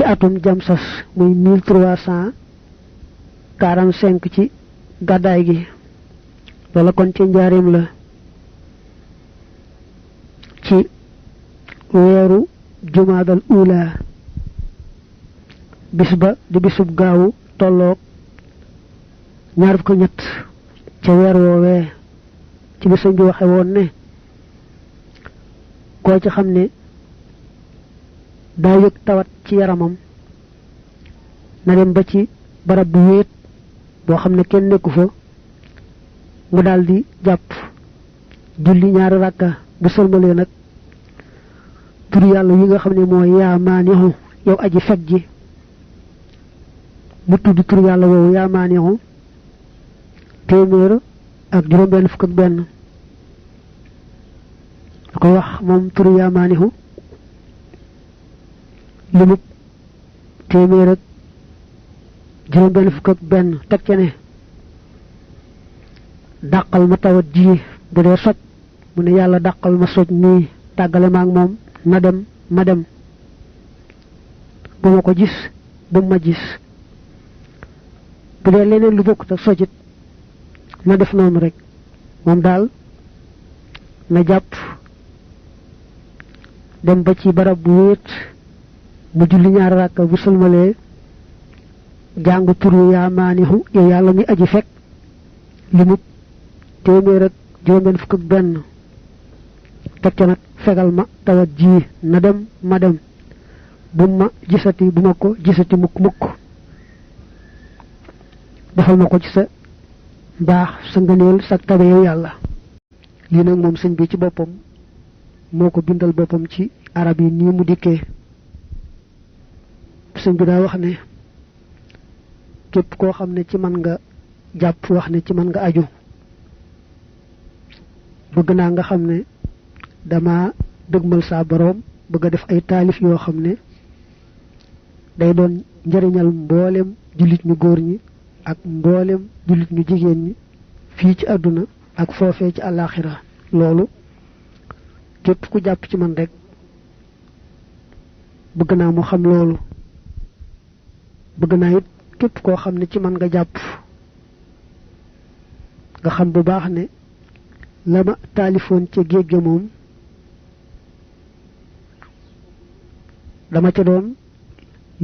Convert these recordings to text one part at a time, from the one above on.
ci atum jamsas muy 1345 ci gàddaay gi loola kon ci njaareem la ci weeru jumaadal ula bis ba di bisub gaawu tolloog ñaar fukk ñett ca weer woowee ci bi sëñ bi waxe woon ne koo ci xam ne daa yëg tawat ci yaramam na dem ba ci barab bu wéet boo xam ne kenn nekku fa mu daldi jàpp julli ñaari rakka bu sëlmalee nag tur yàlla yi nga xam ne mooy yaa maanixu yow aji fekk ji mu tudd tur yàlla woowu yaa maanixu téeméer ak juróom-benn fukk ak benn da koy wax moom tur yaa maanixu limub téeméer ak juróom-benn fukk ak benn teg ca ne dàqal ma tawat ji bu dee soj mu ne yàlla dàqal ma soj nii tàggale ma ak moom na dem ma dem bu ma ko gis bu ma gis bu dee leneen lu bokkut ak sojit na def noonu rek moom daal na jàpp dem ba ci barab bu wéet mu julli ñaari ràkka bu sëlmalee jàng turu yaa maanixu yow yàlla mi aji fekk limub téeméer ak juróom-benn fukk ak benn teg ca nag fegal ma tawat ji na dem ma dem bu ma gisati bu ma ko gisati mukk mukk defal ma ko ci sa mbaax sa ngëneel sa tabe yow yàlla lii nag moom sëñ bi ci boppam moo ko bindal boppam ci arab yi nii mu dikkee sëñ bi daa wax ne képp koo xam ne ci man nga jàpp wax ne ci man nga aju bëgg naa nga xam ne dama dëgmal saa boroom bëgg a def ay taalif yoo xam ne day doon njëriñal mboolem jullit ñu góor ñi ak mboolem jullit ñu jigéen ñi fii ci àdduna ak foofee ci àllaaxira loolu képp ku jàpp ci man rek bëgg naa mu xam loolu bëgg naa it képp koo xam ne ci man nga jàpp nga xam bu baax ne la ma taalifoon ca géej ga moom dama ca doon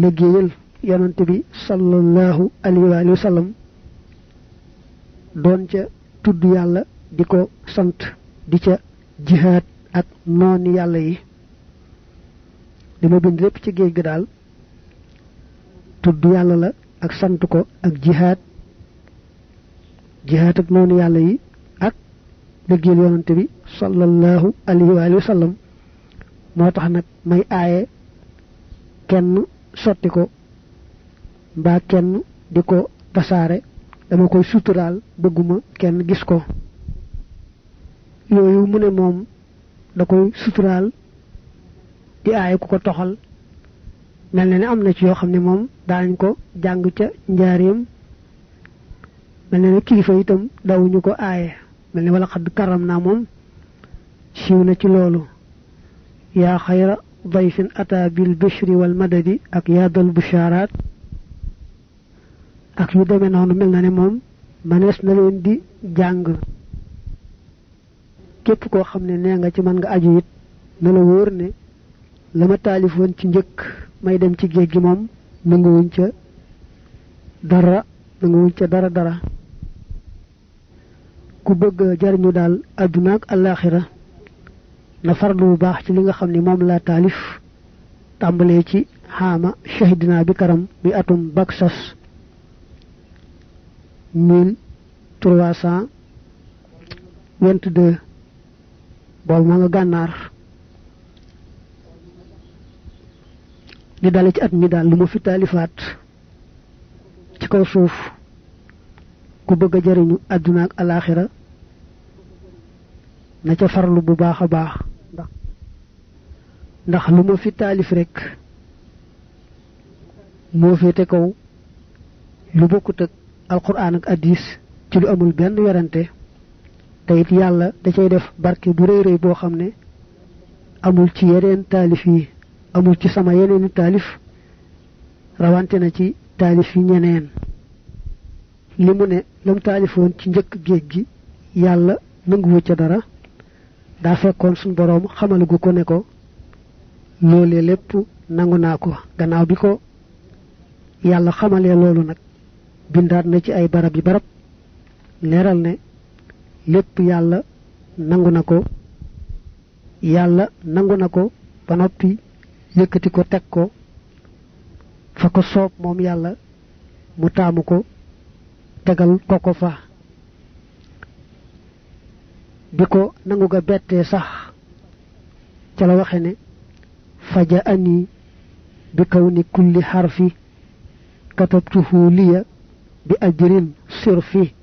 liggéeyal yonante bi sallallahu alayhi wa sallam doon ca tudd yàlla di ko sant di ca jihaad ak nooni yàlla yi li ma bind lépp ci géej ga daal tudd yàlla la ak sant ko ak jihaad ak noonu yàlla yi ak liggéeyal yonante bi sallallahu alayhi wa sallam moo tax nag may aaye kenn sotti ko mbaa kenn di ko tasaare dama koy suturaal bëgguma kenn gis ko yooyu mu ne moom da koy suturaal di aaye ku ko toxal mel na ne am na ci yoo xam ne moom daañ ko jàng ca njaareem mel na ne kilifa itam dawuñu ko aaye mel ni wala xadd karam naa moom siiw na ci loolu yaa xayra dayfin ata bil bishri wal madadi ak yaadal busharaat ak yu demee noonu mel na ne moom manees na leen di jàng képp koo xam ne nee nga ci man nga aju it na la wóor ne la ma taalifoon ci njëkk may dem ci géej gi moom nanguwuñ ca dara ku bëgg jariñu daal àdduna ak àllaaxira na farlu bu baax ci li nga xam ne moom laa taalif tàmbalee ci xaama shahidina bi karam bi atum baksas 1322 boobu ma nga gànnaar li dale ci at mi daal lu ma fi taalifaat ci kaw suuf ku bëgg a jariñu àdduna ak alaaxira na ca farlu bu baax a baax ndax lu ma fi taalif rek moo féete kaw lu bokkut ak alquran ak hadis ci lu amul benn werante te it yàlla da cay def barke bu rëy rëy boo xam ne amul ci yeneen taalif yi amul ci sama yeneeni taalif rawante na ci taalif yi ñeneen li mu ne lam taalifoon ci njëkk géej gi yàlla nanguwu ca dara daa fekkoon suñ boroom xamalagu ko ne ko loolee lépp nangu naa ko gannaaw bi ko yàlla xamalee loolu nag bindaat na ci ay barab yi barab leeral ne lépp yàlla nangu na ko ba noppi yëkkati ko teg ko fa ko soob moom yàlla mu taamu ko tegal ko fa bi ko nangu ga bettee sax ca la waxe ne faja ani bi kaw ni kulli xarfi katabtuhu liya bi ajrin sirfi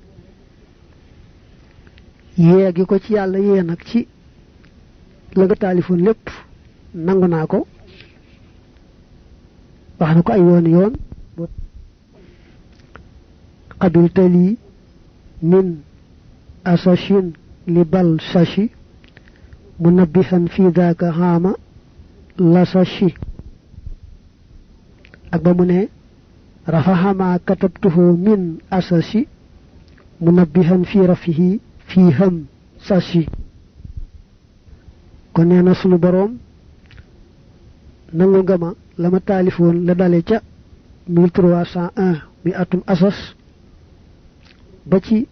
yee gi ko ci yàlla yee nag ci la nga taalifoon lépp nangu naa ko wax na ko ay yoon qabiltali min asashin li bal sashi munabbihan fi daaka xaama la sashi ak ba mu ne rafaxama katabtuhu min asashi munabbihan fi rafihi fi ham sashi kon nee na sunu boroom nangu nga ma la ma taalifoon la dale ca 1301 mi atum asas ba ci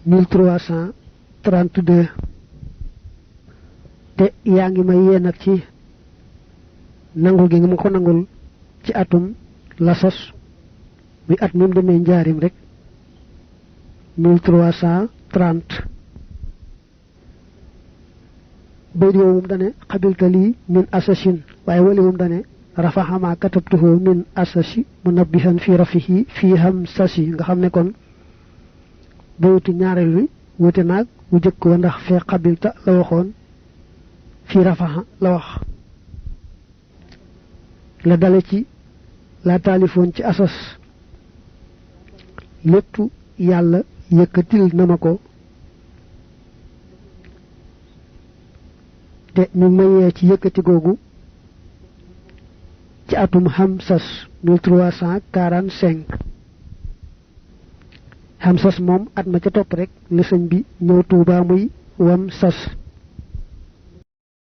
1332 te yaa ngi may yee nag ci nangul gi nga ma ko nangul ci atum lasas mi at mi mu demee njaarim rek 1330 bayt woowu moom dane xabilta lii min asashin waaye wali moom dane rafaxama katabtuhu min asashi munabbihan fi rafihi fi ham sashi nga xam ne kon baytu ñaareel wi wute naag wu jëkk wa ndax fee xabilta la waxoon fi rafaxa la wax la dale ci la taalifoon ci asas lépp yàlla yëkkatil na ma ko te ñu mayee ci yëkkati googu ci atum hamsas 1345 hamsas moom at ma ca topp rek la sëñ bi ñëw Tuubaa muy wam sas